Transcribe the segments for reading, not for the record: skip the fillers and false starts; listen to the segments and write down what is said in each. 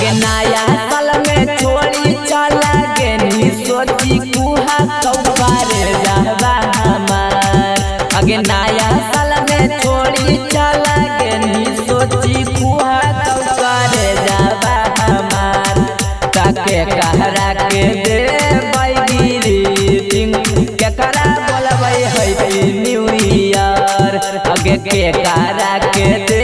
आगे नया साल में छोड़ी चला गेनी सोची कुहा कौकारे जाबा हमार। आगे नया साल में छोड़ी चला गेनी सोची कुहा कौकारे जाबा हमार। ताके कहरा के दे ग्रीटिंग केकरा बोलबै हैप्पी न्यू ईयर। आगे केकरा के दे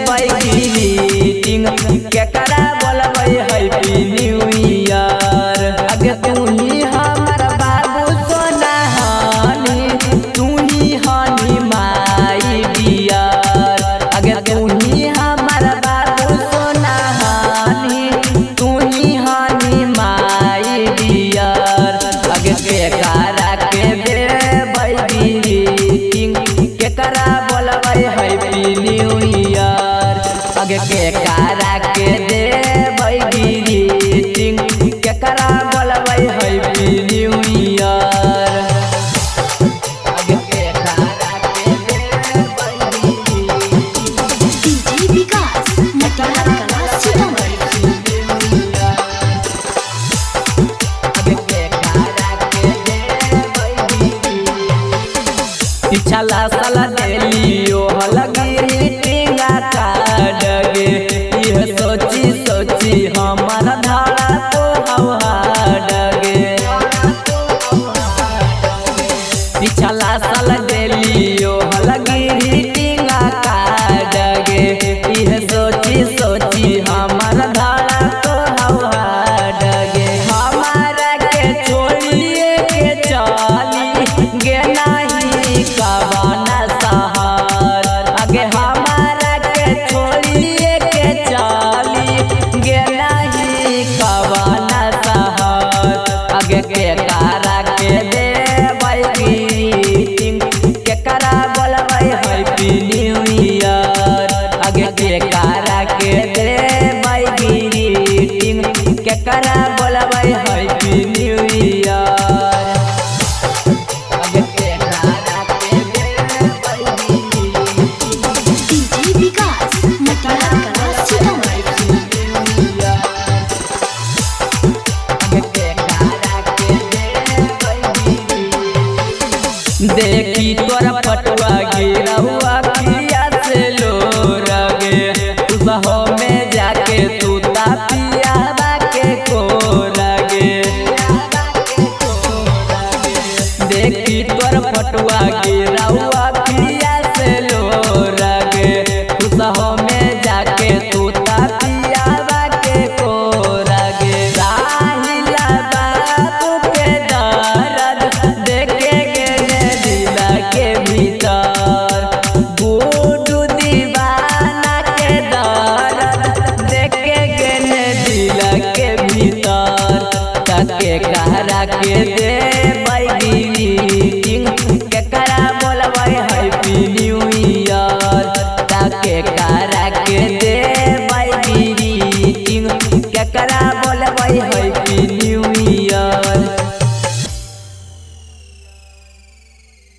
ग्रीटिंग केकरा बोलबै हैप्पी न्यू ईयर। आगे तू ही हमर बाबू सोना हनी तू ही हनी माई डियर। आगे तू ही हमर बाबू सोना हनी तू ही हनी माई डियर। आगे केकरा के देबै ग्रीटिंग केकरा बोलबै हैप्पी न्यू ईयर। आगे केकरा के देबै ग्रीटिंग केकरा बोलबै हैप्पी न्यू ईयर। आगे केकरा के देबै डीजे विकास मटियार कला सीतामढ़ी। पिछला साल देलियो ग्रीटिंग कार्ड गे यह सोची सोची हमर धारा तो हवाड गे। पिछला साल देलियो ग्रीटिंग कार्ड गे यह सोची सोची हमर धारा तो हवाड गे। हमारा के छोड़िए के चली गे नहीं कवना सहार। आगे हमारा के छोड़िए के चली गे नहीं कवना सहार। आगे केकरा के देबै ग्रीटिंग केकरा बोलबै हैप्पी न्यू ईयर। आगे केकरा के देबै ग्रीटिंग केकरा बोलबै हैप्पी न्यू ईयर। आगे केकरा के देबै डीजे विकास मटियार कला सीतामढ़ी। देखी तोरा पटुआ गिरहुआ किया से लो रगे